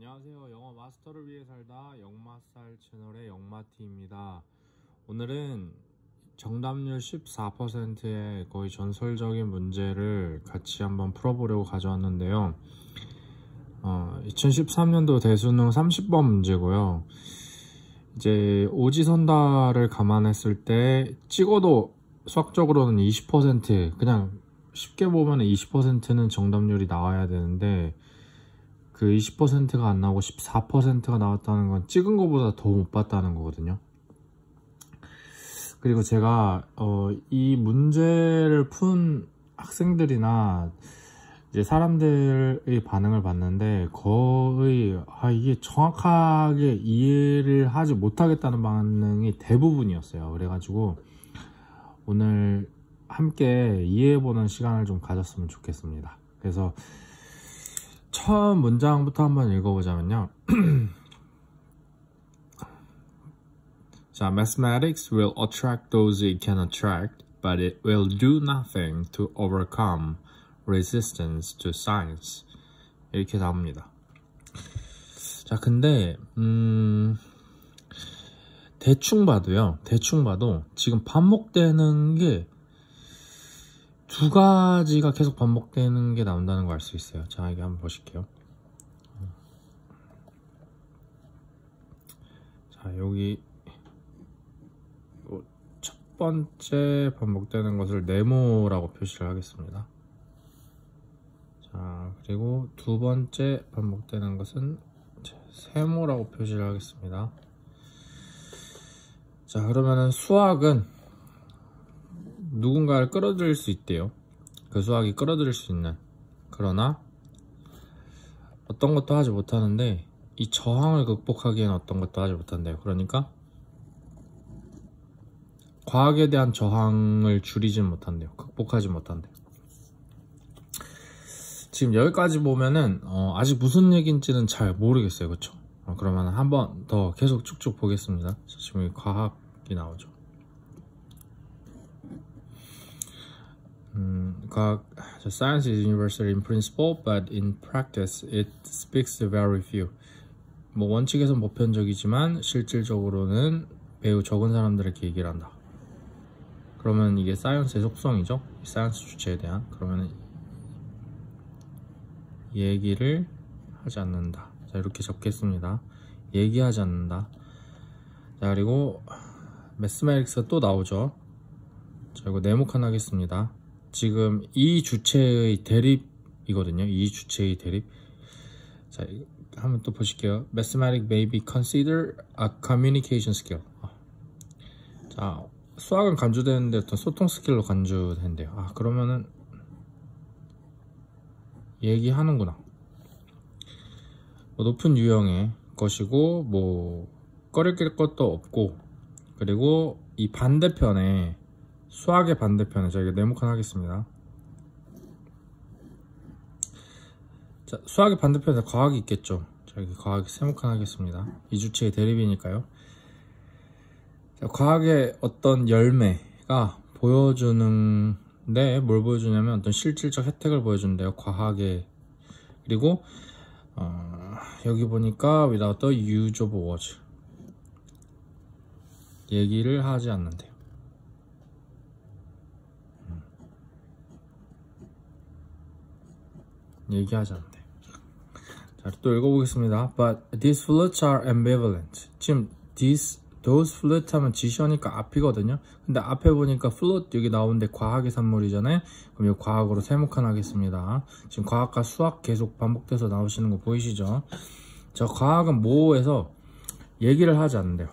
안녕하세요. 영어 마스터를 위해 살다 영마살 채널의 영마티입니다. 오늘은 정답률 14%의 거의 전설적인 문제를 같이 한번 풀어보려고 가져왔는데요. 2013년도 대수능 30번 문제고요. 이제 오지선다를 감안했을 때 찍어도 수학적으로는 20%, 그냥 쉽게 보면 20%는 정답률이 나와야 되는데 그 20%가 안 나오고 14%가 나왔다는 건 찍은 것보다 더 못 봤다는 거거든요. 그리고 제가 이 문제를 푼 학생들이나 이제 사람들의 반응을 봤는데 거의 이게 정확하게 이해를 하지 못하겠다는 반응이 대부분이었어요. 그래가지고 오늘 함께 이해해보는 시간을 좀 가졌으면 좋겠습니다. 그래서 처음 문장부터 한번 읽어보자면요. 자, mathematics will attract those it can attract, but it will do nothing to overcome resistance to science. 이렇게 나옵니다. 자, 근데 대충 봐도 지금 반복되는 게 두 가지가 계속 반복되는 게 나온다는 걸 알 수 있어요. 자, 이게 한번 보실게요. 자, 여기 첫 번째 반복되는 것을 네모라고 표시를 하겠습니다. 자, 그리고 두 번째 반복되는 것은 세모라고 표시를 하겠습니다. 자, 그러면은 수학은 누군가를 끌어들일 수 있대요. 그 수학이 끌어들일 수 있는. 그러나 어떤 것도 하지 못하는데 이 저항을 극복하기에는 어떤 것도 하지 못한대요. 그러니까 과학에 대한 저항을 줄이지 못한대요. 극복하지 못한대요. 지금 여기까지 보면은 아직 무슨 얘기인지는 잘 모르겠어요. 그쵸? 그러면 한번 더 계속 쭉쭉 보겠습니다. 지금 과학이 나오죠. Science is universal in principle, but in practice it speaks to very few. 뭐 원칙에선 보편적이지만 실질적으로는 매우 적은 사람들에게 얘기를 한다. 그러면 이게 사이언스의 속성이죠. 사이언스 주체에 대한. 그러면 얘기를 하지 않는다. 자, 이렇게 적겠습니다. 얘기하지 않는다. 자, 그리고 매스메릭스가 또 나오죠. 자, 이거 네모칸 하겠습니다. 지금 이 주체의 대립이거든요. 이 주체의 대립. 자, 한번 또 보실게요. Mathematics may be considered a communication skill. 자, 수학은 간주되는데 어떤 소통 스킬로 간주된대요. 그러면은 얘기하는구나. 높은 유형의 것이고 뭐 꺼릴 것도 없고, 그리고 이 반대편에 수학의 반대편에 저희가 네모칸 하겠습니다. 자, 수학의 반대편에 과학이 있겠죠. 자, 여기 과학이 세모칸 하겠습니다. 이 주체의 대립이니까요. 자, 과학의 어떤 열매가 보여주는데 뭘 보여주냐면 어떤 실질적 혜택을 보여준대요. 과학의. 그리고 여기 보니까 without the use of words, 얘기를 하지 않는데요. 얘기하지 않는데. 자, 또 읽어보겠습니다. But these flutes are ambivalent. 지금 those flute 하면 지시하니까 앞이거든요. 근데 앞에 보니까 flute 여기 나오는데 과학의 산물이잖아요. 그럼 이 과학으로 세모칸 하겠습니다. 지금 과학과 수학 계속 반복돼서 나오시는 거 보이시죠? 자, 과학은 모호해서 얘기를 하지 않는데요.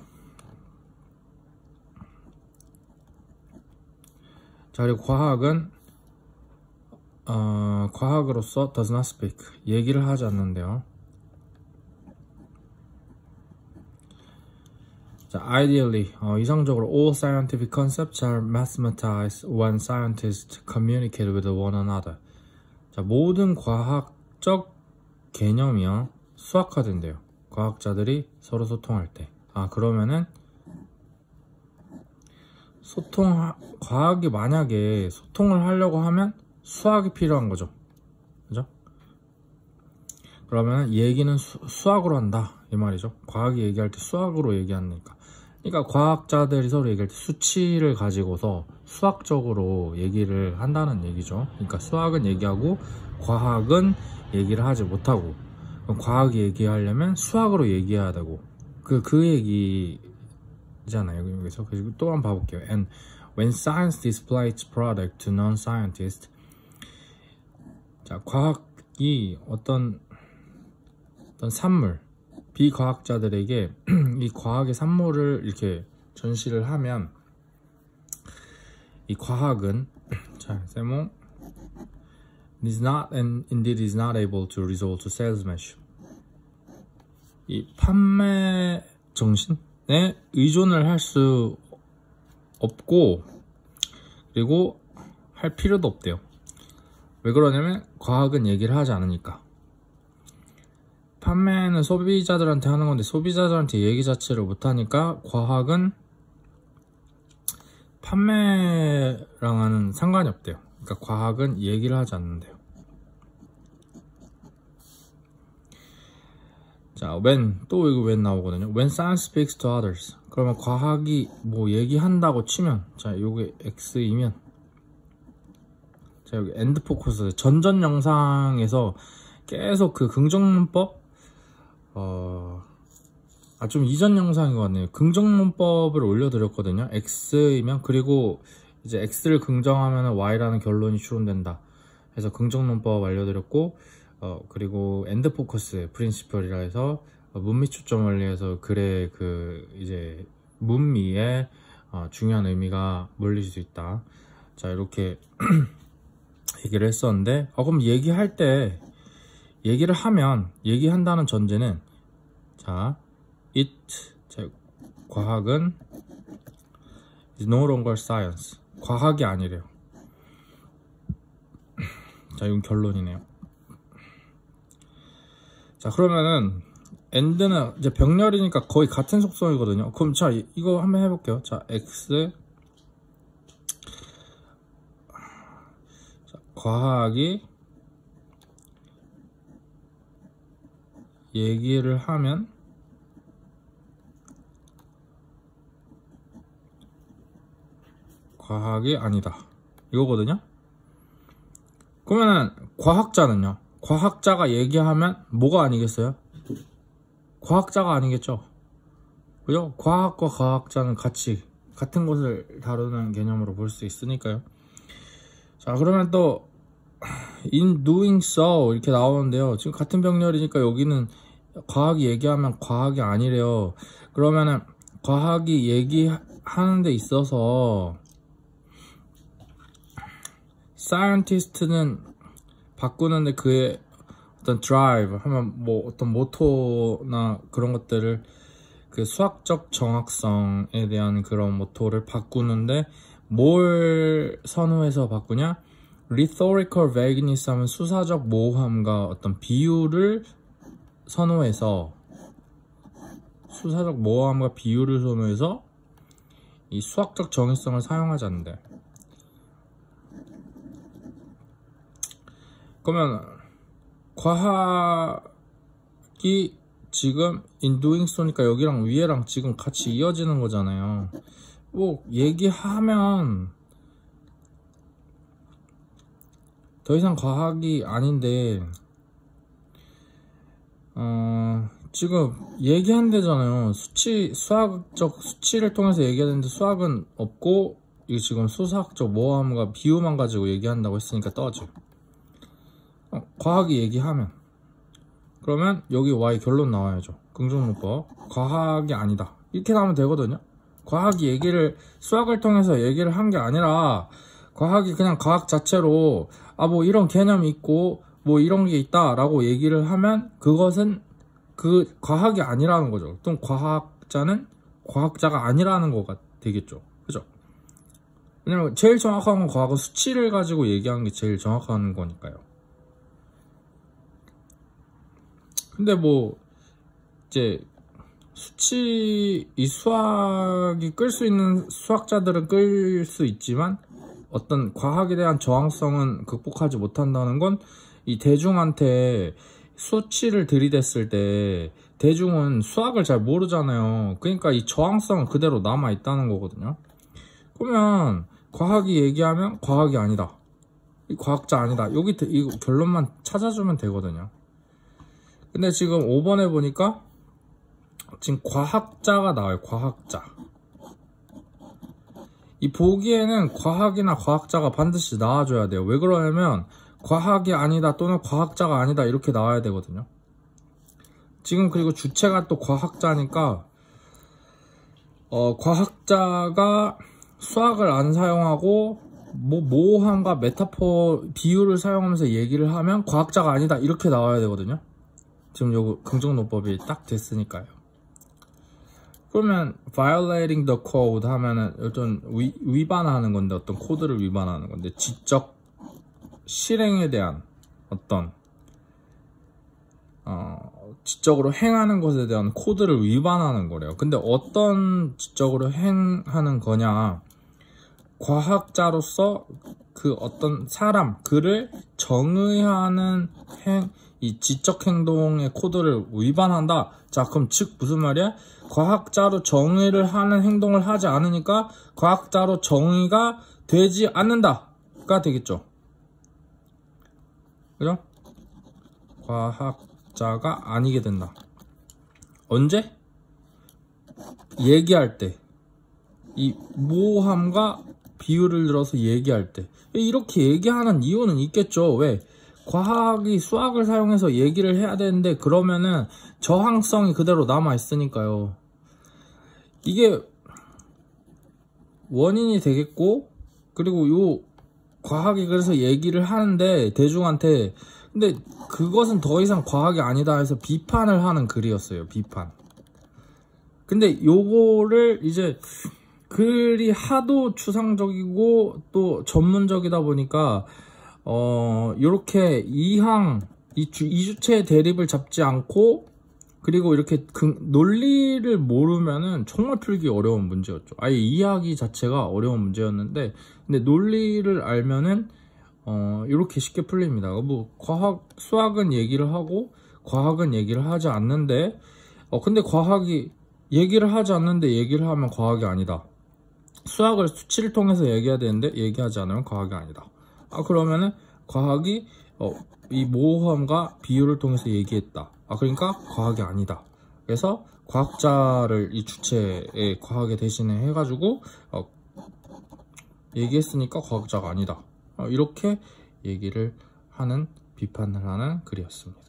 자, 그리고 과학은 과학으로서 does not speak, 얘기를 하지 않는데요. 자, ideally, 이상적으로 all scientific concepts are mathematized when scientists communicate with one another. 자, 모든 과학적 개념이요 수학화된대요. 과학자들이 서로 소통할 때. 그러면은 과학이 만약에 소통을 하려고 하면 수학이 필요한 거죠. 그죠? 그러면 얘기는 수학으로 한다 이 말이죠. 과학이 얘기할 때 수학으로 얘기하니까. 그러니까 과학자들이 서로 얘기할 때 수치를 가지고서 수학적으로 얘기를 한다는 얘기죠. 그러니까 수학은 얘기하고 과학은 얘기를 하지 못하고, 그럼 과학이 얘기하려면 수학으로 얘기해야 되고, 그 얘기잖아요. 여기서. 그리고 또 한번 봐볼게요. And when science displays its product to non-scientists, 자, 과학이 어떤 산물, 비과학자들에게 이 과학의 산물을 이렇게 전시를 하면, 이 과학은, 자, 세모 is not and indeed is not able to resort to salesmanship. 이 판매 정신에 의존을 할 수 없고, 그리고 할 필요도 없대요. 왜 그러냐면 과학은 얘기를 하지 않으니까. 판매는 소비자들한테 하는 건데 소비자들한테 얘기 자체를 못하니까 과학은 판매랑은 상관이 없대요. 그러니까 과학은 얘기를 하지 않는데요. 자, when, 또 이거 when 나오거든요. When science speaks to others. 그러면 과학이 뭐 얘기한다고 치면, 자, 요게 X이면, 자, 여기 엔드 포커스, 전전 영상에서 계속 그 긍정문법, 좀 이전 영상인 것 같네요. 긍정문법을 올려드렸거든요. X이면, 그리고 이제 X를 긍정하면 Y라는 결론이 추론된다 해서 긍정문법 알려드렸고, 그리고 엔드 포커스 프린시플이라 해서 문미 초점 원리에서 글의 이제 문미에 중요한 의미가 몰릴 수 있다. 자, 이렇게 얘기를 했었는데, 그럼 얘기할 때, 얘기를 하면, 얘기한다는 전제는, 자, 자, 과학은 is no longer science. 과학이 아니래요. 자, 이건 결론이네요. 자, 그러면은 end는 이제 병렬이니까 거의 같은 속성이거든요. 그럼 자, 이거 한번 해볼게요. 자, x, 자, 과학이 얘기를 하면 과학이 아니다 이거거든요. 그러면은 과학자는요? 과학자가 얘기하면 뭐가 아니겠어요? 과학자가 아니겠죠. 그죠? 과학과 과학자는 같은 것을 다루는 개념으로 볼 수 있으니까요. 자, 그러면 또 in doing so 이렇게 나오는데요. 지금 같은 병렬이니까 여기는 과학이 얘기하면 과학이 아니래요. 그러면은 과학이 얘기하는 데 있어서 scientist는 바꾸는데 그의 어떤 drive 하면 뭐 어떤 모토나 그런 것들을 그 수학적 정확성에 대한 그런 모토를 바꾸는데 뭘 선호해서 바꾸냐? rhetorical vagueness 하면 수사적 모호함과 어떤 비유를 선호해서 이 수학적 정의성을 사용하지 않는데, 그러면 과학이 지금 in doing so니까 여기랑 위에랑 지금 같이 이어지는 거잖아요. 뭐 얘기하면 더 이상 과학이 아닌데 지금 얘기한대잖아요. 수학적 수치를 통해서 얘기하는데 수학은 없고, 이게 지금 수사학적 모호함과 비유만 가지고 얘기한다고 했으니까 떠지. 과학이 얘기하면, 그러면 여기 Y 결론 나와야죠. 긍정문법. 과학이 아니다 이렇게 나오면 되거든요. 과학이 수학을 통해서 얘기를 한 게 아니라 과학이 그냥 과학 자체로 뭐 이런 개념이 있고 뭐 이런 게 있다 라고 얘기를 하면 그것은 그 과학이 아니라는 거죠. 또 과학자는 과학자가 아니라는 거가 되겠죠. 그죠? 왜냐면 제일 정확한 건 과학은 수치를 가지고 얘기하는 게 제일 정확한 거니까요. 근데 뭐 이제 이 수학이 끌 수 있는 수학자들은 끌 수 있지만 어떤 과학에 대한 저항성은 극복하지 못한다는 건 이 대중한테 수치를 들이댔을 때 대중은 수학을 잘 모르잖아요. 그러니까 이 저항성은 그대로 남아 있다는 거거든요. 그러면 과학이 얘기하면 과학이 아니다, 이 과학자 아니다, 여기 이거 결론만 찾아주면 되거든요. 근데 지금 5번에 보니까 지금 과학자가 나와요. 과학자. 이 보기에는 과학이나 과학자가 반드시 나와줘야 돼요. 왜 그러냐면 과학이 아니다 또는 과학자가 아니다 이렇게 나와야 되거든요. 지금 그리고 주체가 또 과학자니까 과학자가 수학을 안 사용하고 뭐 모호함과 메타포 비유를 사용하면서 얘기를 하면 과학자가 아니다 이렇게 나와야 되거든요. 지금 요거 긍정노법이 딱 됐으니까요. 그러면 violating the code 하면은 어떤 위반하는 건데, 어떤 코드를 위반하는 건데, 지적 실행에 대한 어떤 지적으로 행하는 것에 대한 코드를 위반하는 거래요. 근데 어떤 지적으로 행하는 거냐, 과학자로서 그 어떤 사람, 그를 정의하는 이 지적 행동의 코드를 위반한다. 자, 그럼 즉 무슨 말이야? 과학자로 정의를 하는 행동을 하지 않으니까 과학자로 정의가 되지 않는다가 되겠죠. 그죠? 과학자가 아니게 된다. 언제? 얘기할 때. 이 모호함과 비유를 들어서 얘기할 때. 이렇게 얘기하는 이유는 있겠죠. 왜? 과학이 수학을 사용해서 얘기를 해야 되는데 그러면은 저항성이 그대로 남아 있으니까요. 이게 원인이 되겠고, 그리고 요 과학이 그래서 얘기를 하는데 대중한테, 근데 그것은 더 이상 과학이 아니다 해서 비판을 하는 글이었어요. 비판. 근데 요거를 이제 글이 하도 추상적이고 또 전문적이다 보니까 요렇게 이 주체의 대립을 잡지 않고, 그리고 이렇게 논리를 모르면은 정말 풀기 어려운 문제였죠. 아예 이해하기 자체가 어려운 문제였는데, 근데 논리를 알면은 이렇게 쉽게 풀립니다. 뭐 수학은 얘기를 하고 과학은 얘기를 하지 않는데, 근데 과학이 얘기를 하지 않는데 얘기를 하면 과학이 아니다. 수학을 수치를 통해서 얘기해야 되는데 얘기하지 않으면 과학이 아니다. 그러면은 과학이 이 모호함과 비유를 통해서 얘기했다. 그러니까 과학이 아니다. 그래서 과학자를 이 주체의 과학에 대신에 해가지고 얘기했으니까 과학자가 아니다. 이렇게 얘기를 하는, 비판을 하는 글이었습니다.